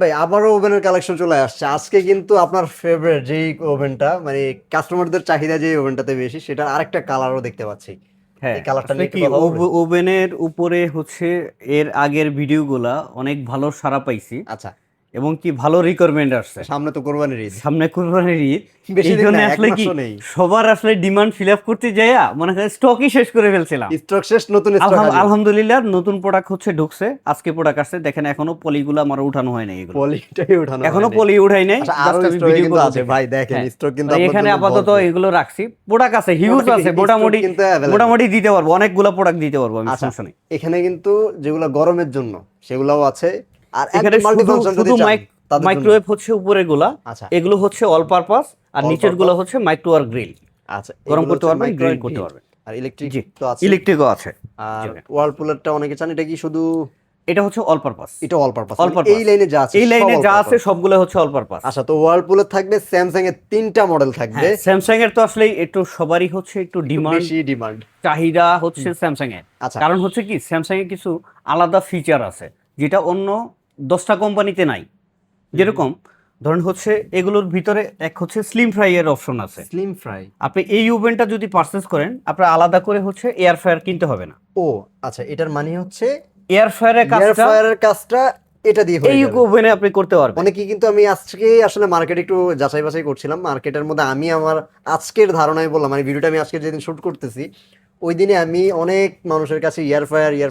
ভাই আবারও ওভেনের কালেকশন চলে আসছে আজকে, কিন্তু আপনার ফেভারিট যেই ওভেনটা, মানে কাস্টমারদের চাহিদা যে ওভেনটাতে বেশি, সেটার আরেকটা কালারও দেখতে পাচ্ছি। হ্যাঁ, এই কালারটা আসলে নিয়ে একটু কি কথা বলবেন? ওভেনের উপরে হচ্ছে এর আগের ভিডিওগুলা অনেক ভালো সাড়া পাইছি আচ্ছা, এবং কি ভালো রিকোয়ারমেন্ট আসছে। সামনে তো কোরবানির ঈদ, সামনে কুরবানির ঈদ, বেশি এই দিন জন্য নাই, এক আসলে কি মাসও নেই। সবার আসলে ডিমান্ড ফিল আপ করতে যাইয়া মনে হয় স্টকই শেষ করে ফেলছিলাম। স্টক শেষ, নতুন স্টক হাজির। আলহামদুলিল্লাহ নতুন প্রোডাক্ট হচ্ছে ঢুকছে, আজকে প্রোডাক্ট আসছে। দেখেন এখনো পলিগুলো আমার উঠানো হয় নাই, এগুলো পলিটাই উঠানো এখনো হয়নি। পলি উঠাই নাই, আচ্ছা, আরো জাস্ট আমি স্টকে ভিডিও কিন্তু করব আছে দেখেন। ভাই, দেখেন হ্যাঁ, স্টক কিন্তু মানে আপনার এখানে জন্য আপাতত ভরপুর। এগুলো রাখছি, প্রোডাক্ট আছে, হিউজ প্রোডাক্ট আছে, স্টক মোটামুটি কিন্তু অ্যাভেলেবেল। মোটামুটি দিতে পারবো, অনেকগুলো প্রোডাক্ট দিতে পারবো আমি, আচ্ছা, সমস্যা নেই। এখানে কিন্তু যেগুলো গরমের জন্য সেগুলোও আছে, আর এখানে একদম মাল্টি শুধু ফাংশন যদি শুধু চান তাদের জন্য। মাইক্রোওয়েভ হচ্ছে উপরে গুলা, আচ্ছা, এগুলো হচ্ছে অল পারপাস, আর অল নিচের গুলো পারপাস। হচ্ছে মাইক্রোওয়ার গ্রিল। আচ্ছা, গরম এগুলো করতে হচ্ছে পারবেন, মাইক্রো গ্রিল আর করতে গ্রিল, পারবেন। আর ইলেকট্রিক জি, তো আছে। ইলেকট্রিকও আছে। আর জি ভাই। ওয়ালপুলেরটা অনেকে চান, এটা কি শুধু? এটা হচ্ছে অল পারপাস। এটা অল পারপাস, অল মানে এই পারপাস, লাইনে যা আছে এই সব লাইনে অল যা আছে পারপাস। সবগুলো হচ্ছে অল পারপাস। আচ্ছা, তো ওয়ালপুলের থাকবে, স্যামসাং এর 3টা মডেল থাকবে। হ্যাঁ, স্যামসাং এর তো আসলে একটু সবারই হচ্ছে একটু একটু ডিমান্ড, বেশি ডিমান্ড। চাহিদা হচ্ছে স্যামসাং এর। আচ্ছা, কারণ হচ্ছে কি, স্যামসাং এর কিছু আলাদা ফিচার আছে যেটা অন্য 10টা কোম্পানিতে নাই। যেরকম ধরেন হচ্ছে এগুলোর ভিতরে এক হচ্ছে স্লিম ফ্রাই এর অপশন আছে। Slim fry. আপনি এই ওভেনটা যদি পারচেস করেন, আপনার আলাদা করে হচ্ছে এয়ার ফ্রায়ার কিনতে হবে না। ও আচ্ছা, এটার মানে হচ্ছে এয়ার ফ্রায়ারের এয়ার কাজটা ফ্রায়ারের কাজটা এটা দিয়ে এই হয়ে যাবে। ওভেনে আপনি করতে পারবেন। অনেকেই কিন্তু, আমি আজকে আসলে মার্কেটে একটু যাচাই বাছাই করছিলাম, মার্কেটের মধ্যে আমি আমার আজকের ধারণায় বললাম, মানে ভিডিওটা আমি আজকে যেদিন শুট করতেছি ওই দিনে আমি অনেক মানুষের কাছে ইয়ার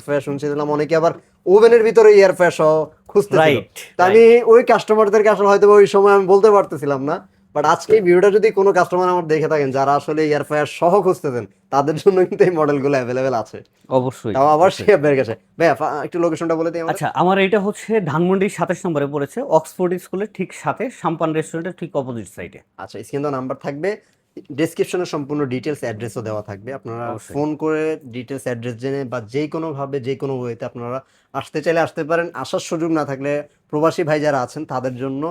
ফায়ার শুনছিলাম, অনেকে আবার ওভেনের ভিতরে ইয়ার ফায়ার সহ খুঁজতেছিল। রাইট, তা আমি রাইট। ওই কাস্টমারদেরকে আসলে হয়তো ওই সময় আমি বলতে পারতেছিলাম না, বাট আজকে এই ভিডিওটা যদি কোনো কাস্টমার আমার দেখে থাকেন যারা আসলে ইয়ার ফায়ার সহ খুঁজতেছেন, তাদের জন্য কিন্তু এই মডেলগুলো অ্যাভেলেবেল আছে। অবশ্যই, তাও আবার অবশ্যই। শেয়ার কাছে। ভাইয়া একটু লোকেশনটা বলে দিই আমাদের। আচ্ছা, আমার এটা হচ্ছে ধানমন্ডি 27 নম্বরে পড়েছে, অক্সফোর্ড স্কুলের ঠিক সাথে, সাম্পান রেস্টুরেন্টের ঠিক অপোজিট সাইডে। আচ্ছা, স্ক্রিনে নাম্বার থাকবে, ডেসক্রিপশনে সম্পূর্ণ ডিটেলস অ্যাড্রেসও দেওয়া থাকবে, আপনারা অবশ্যই। ফোন করে ডিটেলস অ্যাড্রেস জেনে বা যে কোনোভাবে যে কোনো ওয়েতে আপনারা আসতে চাইলে আসতে পারেন। আসার সুযোগ না থাকলে প্রবাসী ভাই যারা আছেন তাদের জন্য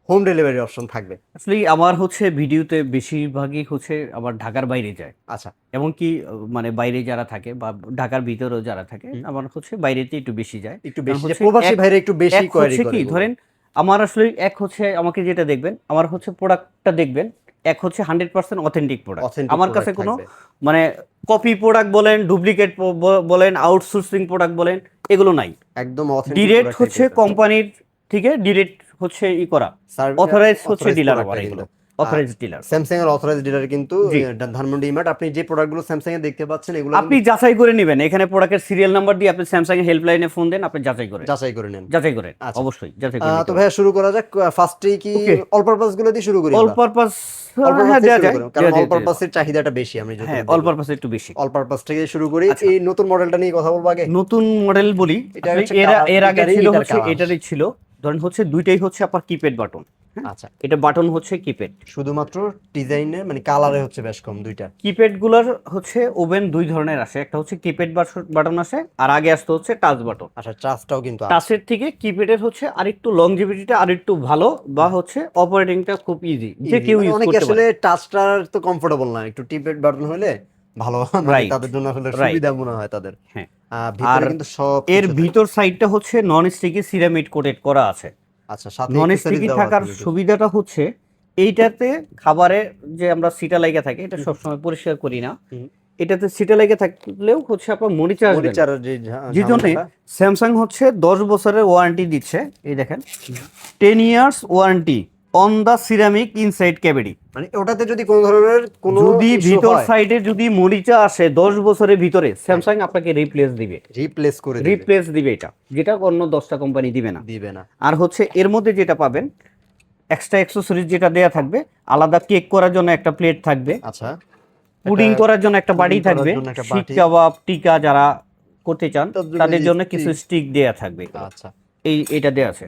হোম ডেলিভারি অপশন থাকবে। আসলে আমার হচ্ছে ভিডিওতে বেশিরভাগই হচ্ছে আবার ঢাকার বাইরে যায়, আচ্ছা। এমনকি মানে বাইরে যারা থাকে বা ঢাকার ভিতরেও যারা থাকে, হুম। আমার হচ্ছে বাইরেতে একটু বেশি যায়। একটু কারণ বেশি যে হচ্ছে প্রবাসী এক ভাইরা একটু বেশি এক কোয়ারি হচ্ছে করে কি এগুলো। ধরেন, আমার আসলে এক হচ্ছে আমাকে যেটা দেখবেন, আমার হচ্ছে প্রোডাক্টটা দেখবেন, এক হচ্ছে 100% অথেন্টিক প্রোডাক্ট। অথেন্টিক আমার কাছে প্রোডাক্ট কোনো থাকবে। মানে কপি প্রোডাক্ট বলেন, ডুপ্লিকেট বলেন, আউটসোর্সিং প্রোডাক্ট বলেন, এগুলো নাই। একদম অথেন্টিক ডিরেক্ট প্রোডাক্টটাই হচ্ছে পেয়ে যাবেন। কোম্পানির থেকে ডিরেক্ট হচ্ছে ই করা, অথরাইজ হচ্ছে অথরাইজ ডিলার, আবার প্রোডাক্টটা এগুলো কিন্তু। আর অথরাইজ ডিলার। স্যামসাং এর অথরাইজ ডিলার কিন্তু জি, ধানমন্ডি ইমার্ট। আপনি যে প্রোডাক্টগুলো স্যামসাং এ দেখতে পাচ্ছেন এগুলো আপনি কিন্তু যাচাই করে নেবেন, এখানে প্রোডাক্টের সিরিয়াল নাম্বার দিয়ে আপনি স্যামসাং এর হেল্পলাইনে ফোন দেন, আপনি যাচাই করেন। যাচাই করে নেন। যাচাই করেন, আচ্ছা, অবশ্যই যাচাই করে তো নিতে ভাইয়া পারেন। শুরু করা যাক। ফার্স্টেই কি ওকে, অল পারপাস গুলো দিয়ে শুরু করি অল আমরা? পারপাস। অল পারপাস হ্যাঁ, থেকে দেওয়া শুরু যায়, করি, কারণ অল দেওয়া পারপাসের চাহিদাটা বেশি আমি হ্যাঁ, যতদূর অল দেখলাম। পারপাস একটু বেশি। অল পারপাস থেকে শুরু করি। আচ্ছা, এই নতুন মডেলটা নিয়ে কথা বলবো আগে। নতুন মডেল বলি। এটা আসলে হচ্ছে এর কালার, এর আগে ছিল এটার হচ্ছে কালার। এটারই ছিল, ধরেন হচ্ছে দুইটাই হচ্ছে আপনার কিপ্যাড বাটন। হ্যাঁ, আচ্ছা, এটা বাটন হচ্ছে কিপ্যাড। শুধুমাত্র ডিজাইনে মানে কালারে হচ্ছে বেশ কম দুইটা। কিপ্যাড গুলার হচ্ছে ওভেন দুই ধরনের আসে, একটা হচ্ছে কিপ্যাড বাটন আসে, আর আগে আসতে হচ্ছে টাচ বাটন। আচ্ছা, ট্রাস্টটাও কিন্তু আছে। টাচের থেকে কিপ্যাডের হচ্ছে আরেকটু লংজিভিটিটা আরেকটু ভালো, বা হচ্ছে অপারেটিংটা খুব ইজি, যে ইজি, কেউ মানে ইউজ অনেকে করতে আসলে পারে। টাচটার তো কমফোর্টেবল না, একটু টিপেড বাটন হলে ভালো মানে রাইট, তাদের জন্য আসলে রাইট। সুবিধা মনে হয় তাদের। হ্যাঁ, আর ভিতরে কিন্তু সব এর কিছু থাকবে। ভিতর সাইডটা হচ্ছে নন স্টিকি সিরামিড কোটেড করা আছে। আচ্ছা, সাথে নন অ্যাক্সেসরিজ স্টিকি দেওয়া আছে থাকার দুটো। সুবিধাটা হচ্ছে এইটাতে খাবারে যে আমরা সিটা লাইগা থাকে, এটা সবসময় পরিষ্কার করি না, হুম। এটাতে সিটা লাইগা থাকলেও হচ্ছে আপনার মরিচা আসবে না। মরিচার যে যে জন্য ঝামেলাটা। স্যামসাং হচ্ছে 10 বছরের ওয়ারেন্টি দিচ্ছে, এই দেখেন, 10 years warranty on the ceramic inside cavity. মানে ওটাতে যদি কোনো ধরনের কোনো যদি ইস্যু ভিতর হয় সাইডে যদি মরিচা আসে 10 বছরের ভিতরে, স্যামসাং আপনাকে রিপ্লেস দিবে, রিপ্লেস করে দিবে। রিপ্লেস দিবে, এটা যেটা অন্য 10টা কোম্পানি দিবে না। দিবে না। আর হচ্ছে এর মধ্যে যেটা পাবেন, এক্সট্রা অ্যাক্সেসরিজ যেটা দেয়া থাকবে, আলাদা কেক করার জন্য একটা প্লেট থাকবে, আচ্ছা, পুডিং এটা করার জন্য একটা বাটি পুডিং করার থাকবে, জন্য একটা শিক বাটি। কাবাব টিকা যারা করতে চান তার জন্য তাদের এই জন্য কিছু stick। স্টিক দেয়া থাকবে এগুলো। আচ্ছা, এটা দেয়া আছে।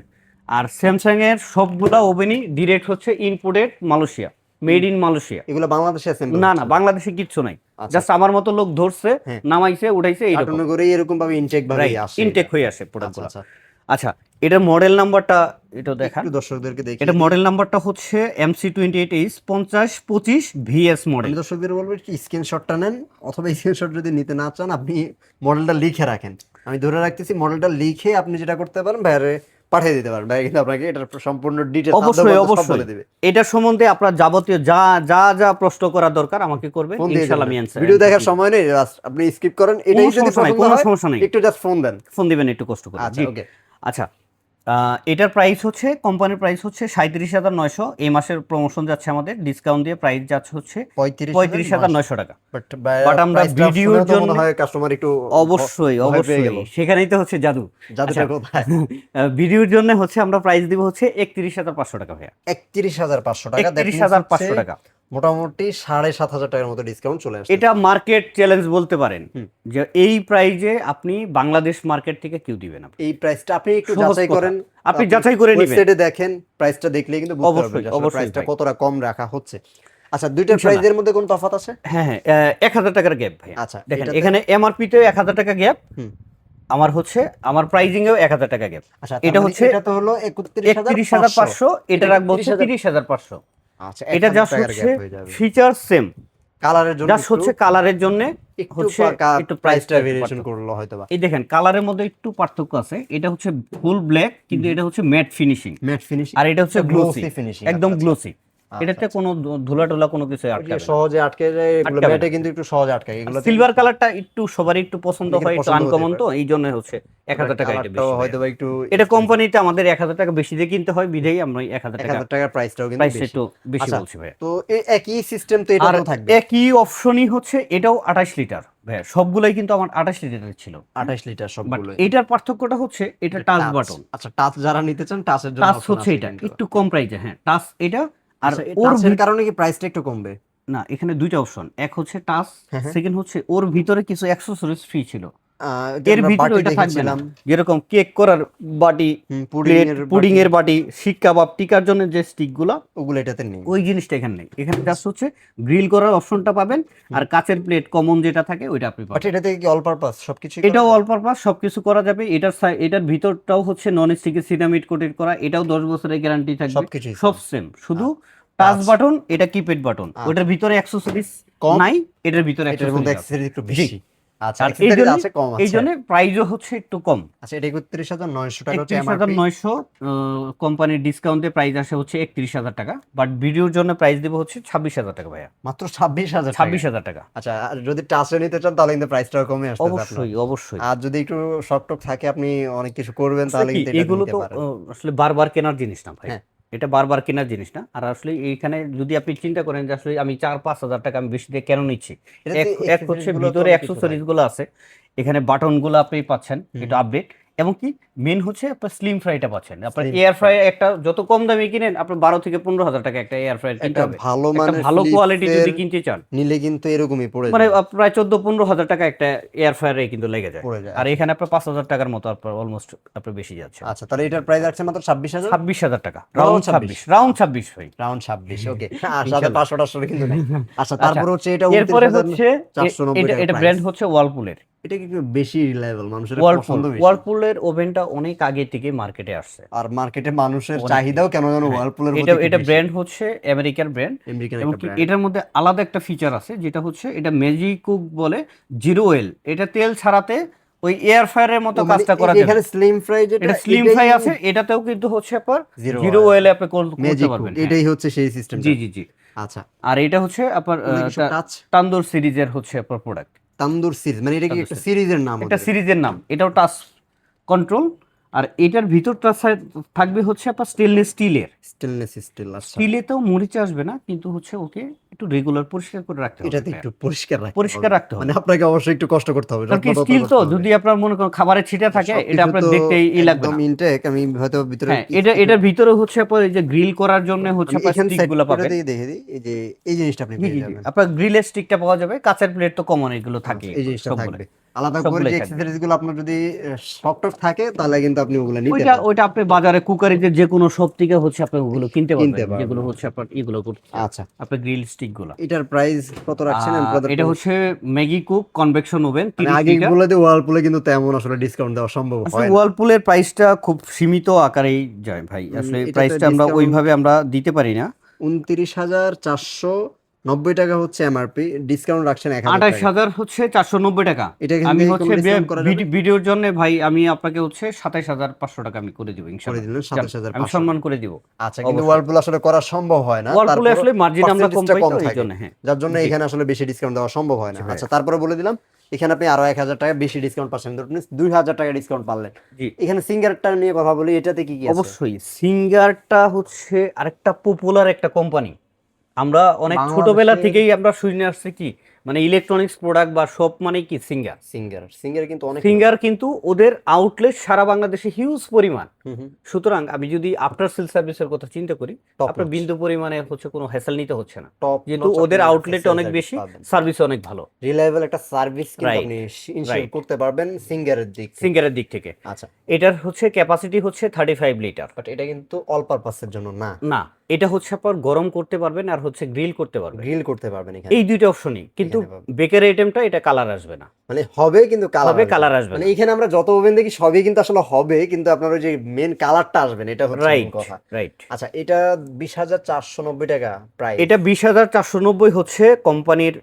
আর স্যামসাং এর সবগুলা ওভেনই ডিরেক্ট হচ্ছে inputted Malaysia, made in Malaysia. এগুলো বাংলাদেশে অ্যাসেম্বল না, হচ্ছে না, বাংলাদেশে কিচ্ছু নাই, আচ্ছা, জাস্ট আমার মতো লোক ধরছে, হ্যাঁ, নামাইছে, উঠাইছে, এইরকম। কার্টুনে করে এরকম ভাবে ইনটেক ভাবে রাইট, আসে ইনটেক এটা। হয়ে আসে আচ্ছা, প্রোডাক্টগুলো। আচ্ছা, আচ্ছা, এটার মডেল নাম্বারটা এটা দেখান। একটু দর্শকদেরকে দেখিয়ে এটা দিই। মডেল নাম্বারটা হচ্ছে MC28H 5025 VS আমি মডেল। দর্শকদের বলবো একটু স্ক্রিনশটটা নেন, অথবা স্ক্রিনশট যদি নিতে না চান আপনি মডেলটা লিখে রাখেন। আমি ধরে রাখতেছি, মডেলটা লিখে আপনি যেটা করতে পারেন, ভাইয়ারে পাঠিয়ে দিতে পারবেন, ভাই কিন্তু আপনাকে এটার সম্পূর্ণ ডিটেইলস অবশ্যই বলে অবশ্যই দিবে। এটা সম্বন্ধে আপনার যাবতীয় এটা সম্বন্ধে যাবতীয় যা যা যা প্রশ্ন করা দরকার আমাকে করবেন, ফোন দিয়ে ইনশাআল্লাহ দেবেন, আমি অ্যানসার ভিডিও দেখার সময় নেই, জাস্ট আপনি স্কিপ করেন, এটাই যদি পছন্দ কোনো হয় সমস্যা নেই, একটু জাস্ট ফোন দেন। ফোন দিবেন একটু কষ্ট করে। আচ্ছা জি ওকে। আচ্ছা, এটার প্রাইস হচ্ছে, কোম্পানির প্রাইস হচ্ছে 37,900। এই মাসের প্রমোশন যাচ্ছে আমাদের, ডিসকাউন্ট দিয়ে প্রাইস যাচ্ছে হচ্ছে 35,900 টাকা। বাট আমরা ভিডিওর জন্য কাস্টমার একটু অবশ্যই ভয় পেয়ে অবশ্যই গেল। সেখানেই তো হচ্ছে জাদু। জাদুটা কোথায়? ভিডিওর জন্য হচ্ছে আমরা প্রাইস দিব হচ্ছে 31,500 টাকা ভাইয়া। 31,500 টাকা, 31,500 টাকা, মোটামুটি 7,500 টাকার মতো ডিসকাউন্ট চলে আসছে। এটা মার্কেট চ্যালেঞ্জ বলতে পারেন, যে এই প্রাইজে আপনি বাংলাদেশ মার্কেট থেকে কেউ দিবে না। এই প্রাইসটা আপনি একটু সহজ যাচাই কথা। করেন, আপনি যাচাই করে নেবেন, ওয়েবসাইটে দেখেন, প্রাইসটা দেখলেই কিন্তু বুঝতে পারবেন অবশ্যই যে আসলে অবশ্যই প্রাইসটা ভাই। কতটা কম রাখা হচ্ছে। আচ্ছা, দুইটার ইনশাআল্লাহ। প্রাইসের মধ্যে কোন তফাৎ আছে? হ্যাঁ হ্যাঁ, 1,000 টাকার গ্যাপ ভাই। আচ্ছা, দেখেন এটাতে- এখানে এমআরপি তেও 1,000 টাকা গ্যাপ, হুম। আমার হচ্ছে আমার প্রাইজিং এও 1,000 টাকা গ্যাপ। আচ্ছা, এটা হচ্ছে এটা তো হলো 31,500, 31,500, এটা রাখবো হচ্ছে 30,500। আচ্ছা, এটা 1,000 জাস্ট টাকার হচ্ছে গ্যাপ হয়ে যাবে। ফিচার সেম, কালারের জন্য জাস্ট হচ্ছে কালারের জন্য হচ্ছে একটু প্রাইসটা ভেরিয়েশন করলো হয়তো বা। এই দেখেন কালারের মধ্যে একটু পার্থক্য আছে, এটা হচ্ছে ফুল ব্ল্যাক কিন্তু এটা হচ্ছে ম্যাট ফিনিশিং, ম্যাট ফিনিশ আর এটা হচ্ছে গ্লোসি ফিনিশিং, একদম গ্লোসি। এটাতে কোনো ধুলা টুলা কোনো কিছু আটকাবে না। সহজে আটকে যায় এগুলো, আটকাবে ম্যাটে না। কিন্তু একটু সহজে আটকায় এগুলো। সিলভার কালারটা একটু সবারই একটু পছন্দ অনেকের হয়, একটু পছন্দ হতে আনকমন, পারে। তো এই জন্য হচ্ছে 1,000 টাকা এটা বেশি হয়তো বা একটু এটা কোম্পানিতে আমাদের 1,000 টাকা বেশি দিয়ে কিনতে হয়, বিধেই আমরা 1,000 টাকা 1,000 টাকার প্রাইসটাও কিন্তু প্রাইস বেশি। একটু বেশি আচ্ছা, বলছি ভাই। তো একই সিস্টেম তো আর এটাও থাকবে। একই অপশনই হচ্ছে, এটাও 28 লিটার ভাই, সবগুলাই কিন্তু আমার 28 লিটারের ছিল, 28 লিটার বাট সবগুলো। এটার পার্থক্যটা হচ্ছে এটা টাচ বাটন। আচ্ছা, টাচ যারা নিতে চান টাচের জন্য টাচ option হচ্ছে আছে এটা কিন্তু। একটু কম প্রাইসে, হ্যাঁ টাচ এটা। আর আচ্ছা, ওর টাচের কারণে কি প্রাইসটা একটু কমবে? না, এখানে দুইটা অপশন, এক হচ্ছে টাচ, হ্যাঁ। সেকেন্ড হচ্ছে ওর ভিতরে কিছু অ্যাক্সেসরিজ ফ্রি ছিল, এটা এর আমরা ভিতরে বাটি ওইটা থাকবে না, দেখেছিলাম, যেরকম কেক করার বাটি, প্লেট, পুডিং এর বাটি, শিক কাবাব টিকার জন্য যে স্টিকগুলো, ওগুলো এটাতে নেই। ওই জিনিসটা এখানে নেই। এখানে জাস্ট হচ্ছে গ্রিল করার অপশনটা পাবেন, আর কাচের প্লেট কমন যেটা থাকে ওইটা আপনি বাট পাবেন। এটা থেকে কি অল পারপাস সবকিছু? এটাও অল পারপাস সবকিছু করা যাবে। এটার ভিতরটাও হচ্ছে নন স্টিকের সিরামিড কোটেড করা, এটাও 10 বছরের গ্যারান্টি থাকবে, সবকিছুই সব সেম, শুধু টাচ বাটন, এটা কিপ্যাড বাটন, ওটার ভিতরে অ্যাক্সেসরিজ কম, নাই, এটার ভিতরে এটার মধ্যে অ্যাক্সেসরিজ অ্যাক্সেসরিজ একটু বেশি। আচ্ছা, আর এই অ্যাক্সেসরিজ জন্য আছে কম আছে। এই জন্য প্রাইসও হচ্ছে একটু কম। আচ্ছা, এটা 31,900 টাকা হচ্ছে এমআরপি। 31,900, কোম্পানির ডিসকাউন্টে প্রাইস আসে হচ্ছে 31,000 টাকা, বাট ভিডিওর জন্য প্রাইস দেবো হচ্ছে 26,000 টাকা ভাইয়া। মাত্র 26,000 টাকা। 26,000 টাকা। আচ্ছা, আর যদি টাচে নিতে চান তাহলে কিন্তু প্রাইসটাও কমে আসবে আপনার। অবশ্যই অবশ্যই। আর যদি একটু শক টক থাকে, আপনি অনেক কিছু করবেন, আসলে তাহলে কি, কিন্তু এটা এগুলো নিতে তো পারেন। আসলে বারবার কেনার জিনিস না ভাই, হ্যাঁ। এটা বারবার কেনার জিনিস না। আর আসলে এইখানে যদি আপনি চিন্তা করেন যে আসলে আমি 4-5 হাজার টাকা আমি বেশি দিয়ে কেন নিচ্ছি, এটাতে এক হচ্ছে accessories গুলো তো ভিতরে অনেক কিছু অ্যাক্সেসরিজ গুলো আছে, এখানে বাটন গুলো আপনি পাচ্ছেন, এটা আপডেট, এবং কি মেন হচ্ছে আপনার স্লিম ফ্রাইটা পাচ্ছেন। আপনার Slim এয়ার ফ্রাই একটা যত কম দামে কিনেন, আপনার 12 থেকে 15 হাজার টাকা একটা এয়ার ফ্রাই কিনতে একটা হবে। ভালো একটা মানের ভালো কোয়ালিটি Philips যদি এর কিনতে চান, নিলে কিন্তু এরকমই পড়ে মানে যায়, প্রায় 14-15 হাজার টাকা একটা এয়ার ফ্রায়ারে কিন্তু লেগে যায়, পড়ে যায়। আর এখানে আপনার 5,000 টাকার মতো আপনার অলমোস্ট আপনার বেশি যাচ্ছে। আচ্ছা, তাহলে এটার প্রাইস আছে মাত্র 26,000, 26,000 টাকা, রাউন্ড রাউন্ড 26 ভাই। রাউন্ড 26। ওকে, আর সাথে 500 কিন্তু নেই। আচ্ছা, তারপর হচ্ছে এটা এরপরে হচ্ছে 29,490 টাকা এটা price। ব্র্যান্ড হচ্ছে ওয়ালপুলের। এটা কি একটু বেশি রিলায়েবল, মানুষের পছন্দ বেশি। ওয়ালপুলের ওভেনটা অনেক আগে থেকে মার্কেটে আসছে, আর মার্কেটে মানুষের চাহিদাও কেন জানো ওয়ালপুলের এটা প্রতি এটা বেশি। ব্র্যান্ড হচ্ছে আমেরিকার ব্র্যান্ড, আমেরিকান এবং একটা কি ব্র্যান্ড। এটার মধ্যে আলাদা একটা ফিচার আছে, যেটা হচ্ছে এটা ম্যাজিক কুক বলে, জিরো অয়েল, এটা তেল ছাড়াতে ওই এয়ার ফ্রায়ারের মতো কাজটা করা যায়। এখানে স্লিম ফ্রাই যেটা, এটা স্লিম ফ্রাই আছে, এটাতেও কিন্তু হচ্ছে আপনার Zero জিরো oil। অয়েলে আপনি করতে ম্যাজিক পারবেন। কুক, এটাই হচ্ছে সেই সিস্টেম। জি জি জি। আচ্ছা, আর এটা হচ্ছে আপনার টাচ তান্দুর সিরিজের হচ্ছে আপনার প্রোডাক্ট, তান্দুর সিরিজ, মানে এটা কি একটা সিরিজের নাম? একটা সিরিজের নাম, এটাও টাচ কন্ট্রোল। আর এটার ভিতরটা থাকবে হচ্ছে আপনার স্টেনলেস স্টিলের, স্টেনলেস স্টিল। আচ্ছা, স্টিলেতেও মরিচা আসবে না, কিন্তু হচ্ছে ওকে একটু রেগুলার পরিষ্কার করে রাখতে হবে, এটাতে একটু পরিষ্কার রাখতে পরিষ্কার হবে। রাখতে হবে। মানে আপনাকে অবশ্যই একটু কষ্ট করতে হবে, কারণ কি যত্ন স্টিল করতে তো, হবে। যদি আপনার মনে করেন খাবারের ছিটা থাকে, এটা সবকিছু আপনার তো দেখতে লাগবে একদম না। ইনটেক, আমি হয়তো ভিতরে হ্যাঁ, এটার ভিতরে হচ্ছে আপনার এই যে গ্রিল করার জন্য হচ্ছে আপনার এখানে স্টিক সেট গুলো করে পাবেন। দিয়ে দেখে দিই, এই যে এই জিনিসটা আপনি জি পেয়ে জি জি, যাবেন। আপনার গ্রিলের স্টিকটা পাওয়া যাবে, কাঁচের প্লেট তো কমন এগুলো থাকে, এই জিনিসটা সবগুলো। থাকবে আলাদা করে। সবগুলোই যে থাকবে। অ্যাক্সেসরিজ গুলো আপনার যদি সফট থাকে, তাহলে কিন্তু আপনি ওগুলো নিতে ওইটা পারেন। ওইটা আপনি বাজারে কুকারিতে যে কোনো সব থেকে হচ্ছে আপনি ওগুলো কিনতে কিনতে পারবেন, পারবেন। যেগুলো হচ্ছে আপনার এগুলো করতে আচ্ছা, আপনার গ্রিল স্টিক গুলো। এটার প্রাইস কত রাখছেন? এটা হচ্ছে ম্যাগি কুক কনভেকশন ওভেন 30 আগে লিটার। গুলোতে ওয়ালপুলে কিন্তু তেমন আসলে ডিসকাউন্ট দেওয়া সম্ভব আসলে হয় না। ওয়ালপুলের প্রাইসটা খুব সীমিত আকারেই যায় ভাই, আসলে এটাতে প্রাইসটা আমরা discount- ওইভাবে আমরা দিতে পারি না। 29,490 90 টাকা হচ্ছে এমআরপি, ডিসকাউন্ট রাখছেন 1000 টাকা। 28000 হচ্ছে 490 টাকা। এটা এখান আমি থেকে হচ্ছে কোনো ডিসকাউন্ট করা যাবে? ভিডিওর জন্য ভাই আমি আপনাকে হচ্ছে 27500 টাকা আমি করে দিব করে ইনশাআল্লাহ। দিলেন আমি 27500। সম্মান করে দিব। আচ্ছা, কিন্তু অবশ্যই। ওয়ালপুল আসলে করা সম্ভব হয় না, ওয়ালপুলে তারপর আসলে মার্জিন আমরা কম পার্সেন্টেজটা পাই তো এই থাকে, জন্য, হ্যাঁ। যার জন্য জি। এখানে আসলে বেশি ডিসকাউন্ট দেওয়া সম্ভব হয় না। জি ভাই। আচ্ছা, তারপরে বলে দিলাম এখানে আপনি আরো 1000 টাকা বেশি ডিসকাউন্ট পাচ্ছেন, ধরুন আপনি 2000 টাকা ডিসকাউন্ট পারলেন। জি এখানে সিঙ্গারটা নিয়ে কথা বলি, এটাতে কি কি আছে? অবশ্যই সিঙ্গারটা হচ্ছে আরেকটা পপুলার একটা কোম্পানি। আমরা অনেক ছোটবেলা বাংলাদেশের থেকেই আমরা শুনে আসছি কি, মানে ইলেকট্রনিক্স প্রোডাক্ট বা শপ মানে কি সিঙ্গার। সিঙ্গার কিন্তু অনেক সিঙ্গার কিন্তু ওদের আউটলেট সারা বাংলাদেশে হিউজ পরিমাণ। হুম হুম, সুতরাং আমি যদি আফটার সেল সার্ভিসের কথা চিন্তা করি, Top আপনার notch। বিন্দু পরিমাণে হচ্ছে কোনো হ্যাসেল নিতে হচ্ছে না, টপ যেহেতু ওদের আউটলেট অনেক বেশি, সার্ভিস অনেক ভালো। রিলায়েবল একটা সার্ভিস কিন্তু Right, আপনি ইনশিওর right। করতে পারবেন সিঙ্গারের দিক থেকে। সিঙ্গারের দিক থেকে আচ্ছা, এটার হচ্ছে ক্যাপাসিটি হচ্ছে 35 লিটার। বাট এটা কিন্তু অল পারপাসের জন্য না, না, এটা হচ্ছে আপনার গরম করতে পারবেন আর হচ্ছে গ্রিল করতে পারবেন, গ্রিল করতে পারবেন এখানে। এই দুইটা অপশনই। কিন্তু এখানে পাবেন। বেকের আইটেমটা এটা কালার আসবে না, মানে হবে কিন্তু কালার হবে কালার আসবে মানে না। এখানে আমরা যত ওভেন দেখি সবই কিন্তু আসলে হবে, কিন্তু আপনার ওই যে মেন কালারটা আসবে না, এটা হচ্ছে মূল রাইট, কথা। রাইট। আচ্ছা, এটা 20490 টাকা প্রাইস। এটা 20490 হচ্ছে কোম্পানির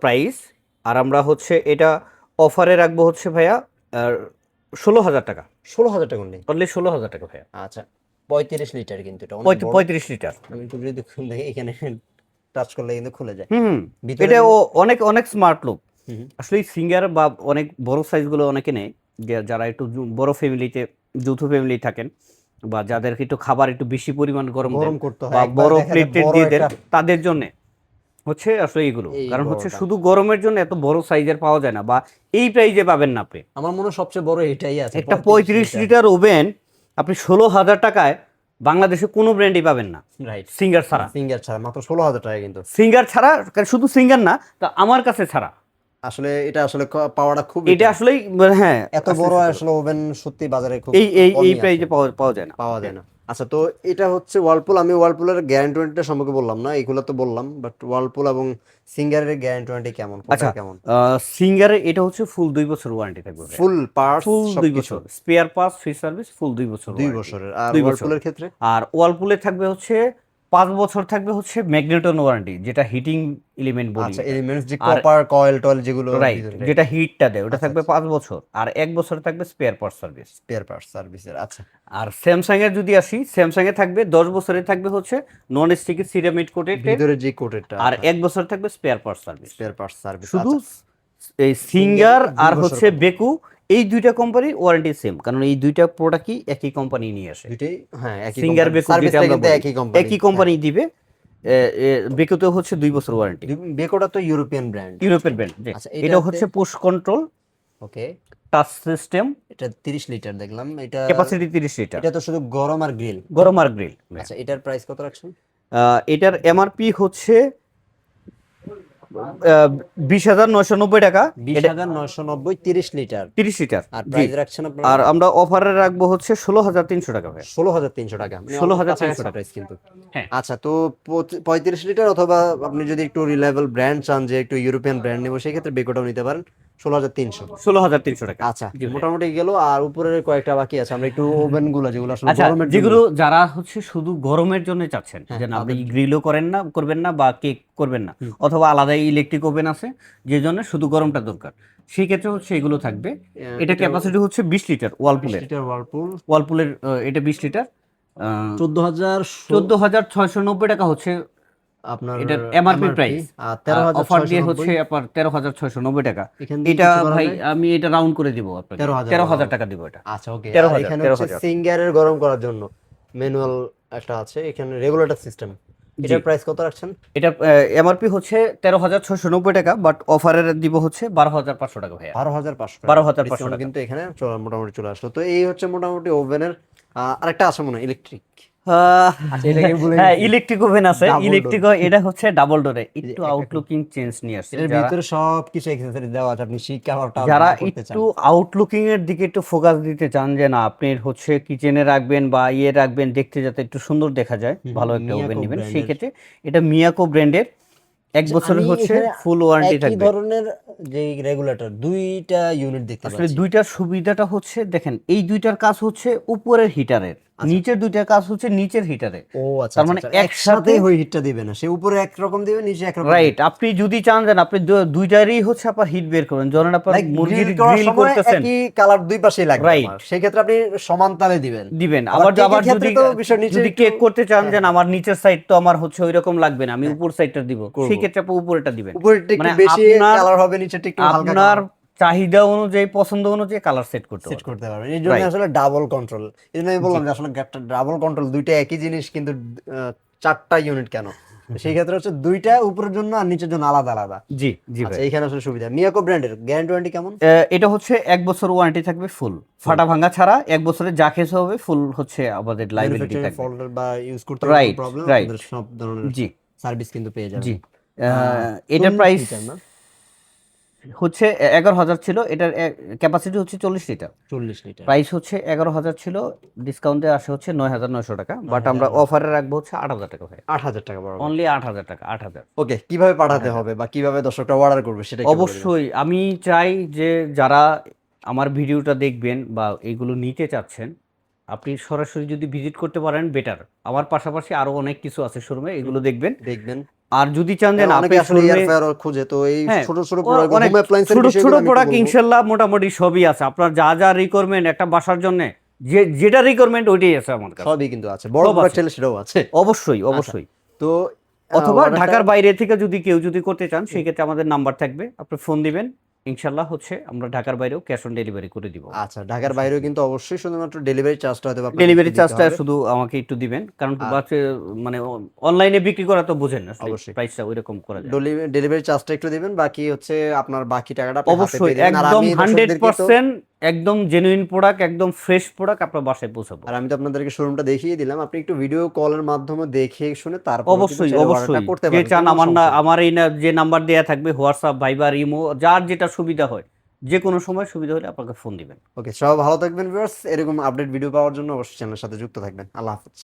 প্রাইস। আর আমরা হচ্ছে এটা অফারে রাখবো হচ্ছে ভাইয়া 16000 টাকা। 16000 টাকা নেই। অনলি 16000 টাকা ভাইয়া। আচ্ছা, 35 লিটার কিন্তু এটা অনেক বড়। 35 লিটার। আমি একটু যদি খুলে দেখি, এখানে টাচ করলে কিন্তু খুলে যায়। হুম। ভিতরে এটা অনেক অনেক স্মার্ট লুক। হুম, আসলে সিঙ্গার বা অনেক বড় সাইজগুলো অনেকে নেয়, যারা একটু বড় ফ্যামিলিতে, যৌথ ফ্যামিলি থাকেন, বা যাদেরকে একটু খাবার একটু বেশি পরিমাণ গরম গরম দেন, করতে হয়, বা একবার বড় দেখা যায় প্লেটে বড় দিয়ে দেন, একটা- তাদের জন্য হচ্ছে আসলে এইগুলো। এই কারণ হচ্ছে বড়টা। শুধু গরমের জন্য এত বড় সাইজের পাওয়া যায় না, বা এই প্রাইজে পাবেন না আপনি। আমার মনে হয় সবচেয়ে বড় এটাই আছে, একটা 35 লিটার ওভেন আপনি 16000 টাকায় বাংলাদেশে কোনো ব্র্যান্ডই পাবেন না, রাইট। সিঙ্গার ছাড়া। সিঙ্গার ছাড়া মাত্র 16000 টাকা কিন্তু। সিঙ্গার ছাড়া, শুধু সিঙ্গার না, তা আমার কাছে ছাড়া। আসলে এটা আসলে পাওয়াটা খুব, এটা আসলেই হ্যাঁ, এত বড় আসলে ওভেন সত্যি বাজারে খুব এই এই কমই এই আছে, প্রাইজে পাওয়া যায় না। পাওয়া যায় না। আচ্ছা, তো এটা হচ্ছে ওয়ালপুল। আমি ওয়ালপুলের গ্যারান্টি ওয়ারেন্টি সম্পর্কে বললাম না, এগুলো তো বললাম, বাট ওয়ালপুল এবং সিঙ্গারের গ্যারান্টি ওয়ারেন্টি কেমন, আচ্ছা, কোনটা কেমন? সিঙ্গারে এটা হচ্ছে ফুল 2 বছর ওয়ারেন্টি থাকবে, ফুল পার্টস ফুল 2 সবকিছু বছর, স্পেয়ার পার্টস, ফ্রি সার্ভিস, ফুল 2 বছর 2 warranty। বছরের। আর 2 বছর। ওয়ালপুলের ক্ষেত্রে আর ওয়ালপুলে থাকবে হচ্ছে 5 বছর থাকবে হচ্ছে ম্যাগনেটন ওয়ারেন্টি, যেটা হিটিং এলিমেন্ট বলি। আচ্ছা, এলিমেন্টস যে আর কপার কয়েল টয়েল যেগুলো রাইট, যেটা হিটটা দেয় ওটা আচ্ছা, থাকবে 5 বছর। আর 1 বছর থাকবে spare parts service. Spare parts সার্ভিসের। আচ্ছা, আর স্যামসাং এর যদি আসি, স্যামসাং এ থাকবে 10 বছরে থাকবে হচ্ছে নন স্টিকি সিরামিক কোটেড, ভিতরে যে কোটেডটা, আর 1 বছর থাকবে spare parts service. Spare parts service. শুধু আচ্ছা, এই সিঙ্গার দুই আর বছর হচ্ছে করে। বেকু, এই দুইটা কোম্পানির ওয়ারেন্টি সেম, কারণ এই দুইটা প্রোডাক্টই একই কোম্পানি নিয়ে আসে। দুইটাই হ্যাঁ একই সিঙ্গার কোম্পানি, বেকু যেটা সার্ভিসটা আমরা কিন্তু বলি, একই কোম্পানি, একই কোম্পানি দিবে। বেকুতে হচ্ছে 2 বছর ওয়ারেন্টি, বেকোটা তো ইউরোপিয়ান ব্র্যান্ড। ইউরোপের ব্র্যান্ড। আচ্ছা, এটা এটাতে- হচ্ছে পুশ কন্ট্রোল ওকে, টাচ সিস্টেম, এটা 30 লিটার দেখলাম, এটা ক্যাপাসিটি 30 লিটার, এটা তো শুধু গরম আর গ্রিল। গরম আর গ্রিল। আচ্ছা, এটার প্রাইস কত রাখছেন? এটার এমআরপি হচ্ছে 20990 টাকা। 20990, 30 লিটার। 30 লিটার। আর জি। প্রাইস রাখছেন আপনারা? আর আমরা অফারে রাখবো হচ্ছে 16300 টাকা ভাই। 16300 টাকা, 16300 টাকা। প্রাইস কিন্তু। হ্যাঁ। আচ্ছা, তো 35 লিটার, অথবা আপনি যদি একটু রিলায়েবল ব্র্যান্ড চান, যে একটু ইউরোপিয়ান ব্র্যান্ড নেব, সেই ক্ষেত্রে বেকোটাও নিতে পারেন 16300। 16300 টাকা। আচ্ছা, জি ভাই। মোটামুটি গেল। আর উপরের কয়েকটা বাকি আছে, আমরা একটু ওভেন গুলো যেগুলো আসলে আচ্ছা, গরমের জন্য। যেগুলো যারা হচ্ছে শুধু গরমের জন্য চাচ্ছেন, হ্যাঁ, যে না আপনি গ্রিলও করবেন না বা কেক করবেন না, অথবা আলাদা ইলেকট্রিক ওভেন আছে যে জন্য শুধু গরমটা দরকার, সেই ক্ষেত্রে হচ্ছে এগুলো থাকবে। এটা ক্যাপাসিটি হচ্ছে 20 লিটার ওয়ালপুলের। লিটার ওয়ালপুল, ওয়ালপুলের এটা 20 লিটার। 14000 14690 টাকা হচ্ছে আপনার এটার এমআরপি প্রাইস। আর অফার দিয়ে 13690 হচ্ছে আপনার 13690 টাকা। এখান থেকে এটা কিছু করা ভাই যায়? আমি এটা রাউন্ড করে দিব আপনাকে, 13000 টাকা দিব এটা। আচ্ছা, ওকে। 13,000, এখানে 13,000 হচ্ছে সিঙ্গারের গরম করার জন্য ম্যানুয়াল একটা আছে, এখানে রেগুলেটর সিস্টেম। এটার প্রাইস কত রাখছেন? এটা এমআরপি হচ্ছে 13690 টাকা, বাট অফারের দিব হচ্ছে 12500 টাকা ভাইয়া। 12500 12500 টাকা। কিন্তু এখানে মোটামুটি চলে আসলো। তো এই হচ্ছে মোটামুটি ওভেনের। আরেকটা আছে মনে হয় ইলেকট্রিক। এটাকে বলে হ্যাঁ, দিচ্ছি। ইলেকট্রিক ওভেন আছে, Double ইলেকট্রিক। এটা হচ্ছে ডাবল ডোরে, একটু একটা- আউটলুকিং চেঞ্জ নিয়ে আসছে। এটার ভিতরে সবকিছু অ্যাক্সেসরিজ দেওয়া আছে, আপনি শীত কাভারটা যারা করতে চান। একটু আউটলুকিং এর দিকে একটু ফোকাস দিতে চান, যে না আপনি হচ্ছে কিচেনে রাখবেন বা রাখবেন, দেখতে যাতে একটু সুন্দর দেখা যায়, ভালো একটা মিয়াকো ওভেন নেবেন, সেই ব্র্যান্ডের। ক্ষেত্রে এটা মিয়াকো ব্র্যান্ডের 1 বছরের আমি হচ্ছে এখানে ফুল ওয়ারেন্টি একই থাকবে। ধরনের যে রেগুলেটর দুইটা ইউনিট দেখতে আসলে পাচ্ছি। দুইটার সুবিধাটা হচ্ছে দেখেন, এই দুইটার কাজ হচ্ছে উপরের হিটারের, নিচের দুইটা কাজ হচ্ছে নিচের হিটারে। ও আচ্ছা, তার মানে একসাথে ওই হিটটা দিবে না, সে উপরে একরকম দিবে, নিচে একরকম। রাইট, আপনি যদি চান যেন আপনি দুইটারই হচ্ছে আপনার হিট বের করেন, যখন আপনার মুরগির গ্রিল করতেছেন একই কালার দুই পাশেই লাগবে, Right. সেই ক্ষেত্রে আপনি সমান তালে দিবেন। আবার কেকের ক্ষেত্রে যদি তো বিষয় নিচে যদি একটু- কেক করতে চান যেন আমার নিচের সাইড তো আমার হচ্ছে ওইরকম লাগবে না, আমি উপর সাইডটা দিব, করবো। সেই ক্ষেত্রে আপনি উপরেটা দিবেন। উপরেরটা একটু মানে বেশি আপনার- কালার হবে, নিচেরটা একটু হালকা আপনার চাহিদা অনুযায়ী পছন্দ অনুযায়ী কালার সেট করতে সেট পারবেন। করতে পারবেন। এই জন্য Right. আসলে ডাবল কন্ট্রোল, এই জন্য আমি বললাম যে আসলে ডাবল কন্ট্রোল, দুইটা একই জিনিস কিন্তু 4টা ইউনিট কেন, সেই ক্ষেত্রে হচ্ছে দুইটা উপরের জন্য আর নিচের জন্য আলাদা আলাদা। জি জি ভাই। আচ্ছা, এইখানে আসলে সুবিধা। মিয়াকো ব্র্যান্ডের গ্যারান্টি ওয়ারেন্টি কেমন? এটা হচ্ছে 1 বছর ওয়ারেন্টি থাকবে ফুল, ফাটা ভাঙা ছাড়া 1 বছরের যা কেস হবে ফুল হচ্ছে আমাদের লাইবিলিটি ম্যানুফ্যাকচারিং থাকবে। ফল্ট বা ইউজ করতে Right, প্রবলেম, right. আপনাদের সব ধরনের জি সার্ভিস কিন্তু পেয়ে যাবেন। জি। এটার প্রাইস না হচ্ছে 11,000 ছিল, এটার ক্যাপাসিটি হচ্ছে 40 লিটার। 40 লিটার, প্রাইস হচ্ছে 11,000 ছিল, ডিসকাউন্টে আসে হচ্ছে 9,900 টাকা, বাট আমরা অফারে রাখবো হচ্ছে 8,000 টাকা ভাই, 8,000 টাকা বড়। অনলি 8,000 টাকা, 8,000। ওকে, কিভাবে পাঠাতে হবে বা কিভাবে দর্শকরা অর্ডার করবে সেটা একটু বলে দিন। অবশ্যই আমি চাই যে যারা আমার ভিডিওটা দেখবেন বা এগুলো নিতে চাচ্ছেন, আপনি সরাসরি যদি ভিজিট করতে পারেন বেটার। আমার পাশাপাশি আরো অনেক কিছু আছে শোরুমে, এগুলো দেখবেন। আর যদি চান যে অনেকে আসলে এয়ার ফ্রায়ার খুঁজে, তো এই ছোট ছোট প্রোডাক্ট, হোম অ্যাপ্লায়েন্সের ছোট বিষয়গুলো ছোট আমি প্রোডাক্ট বলবো। ইনশাআল্লাহ মোটামুটি সবই আছে, আপনার যা যা রিকোয়ারমেন্ট একটা বাসার জন্য, যেটা রিকোয়ারমেন্ট ওইটাই আছে আমার কাছে। সবই কিন্তু আছে, বড় সব প্রোডাক্ট আছে। চাইলে সেটাও আছে। অবশ্যই অবশ্যই। তো অথবা order টা- ঢাকার বাইরে থেকে যদি কেউ করতে চান, সেই ক্ষেত্রে আমাদের নাম্বার থাকবে, আপনি ফোন দিবেন, ইনশাআল্লাহ হচ্ছে আমরা ঢাকার বাইরেও ক্যাশ অন ডেলিভারি করে দিব। আচ্ছা, ঢাকার বাইরেও কিন্তু অবশ্যই শুধুমাত্র ডেলিভারি চার্জটা হয়তো আপনাকে ডেলিভারি দিতে চার্জটা হবে। শুধু আমাকে একটু দিবেন, কারণ মানে অনলাইনে বিক্রি করা তো বুঝেন না, অবশ্যই। প্রাইসটা ওইরকম করা যায়। ডেলিভারি চার্জটা একটু দিবেন, বাকি হচ্ছে আপনার বাকি টাকাটা আপনি হাতে অবশ্যই পেয়ে দিবেন। আর একদম আমি দর্শকদেরকে তো 100% একদম জেনুইন প্রোডাক্ট, একদম ফ্রেশ প্রোডাক্ট আপনার বাসায় পৌঁছাবো। আর আমি তো আপনাদেরকে শোরুমটা দেখিয়ে দিলাম, আপনি একটু ভিডিও কলের মাধ্যমে দেখে শুনে তারপর অবশ্যই অবশ্যই করতে যে পারবেন। চান কোনো সমস্যা নেই। আমার এই যে নাম্বার দেয়া থাকবে, হোয়াটসঅ্যাপ, ভাইবার, ইমো, যার যেটা সুবিধা হয়, যে কোনো সময় সুবিধা হলে আপনাকে ফোন দিবেন। ওকে, সবাই ভালো থাকবেন ভিউয়ার্স। এরকম আপডেট ভিডিও পাওয়ার জন্য অবশ্যই চ্যানেলের সাথে যুক্ত থাকবেন। আল্লাহ হাফেজ।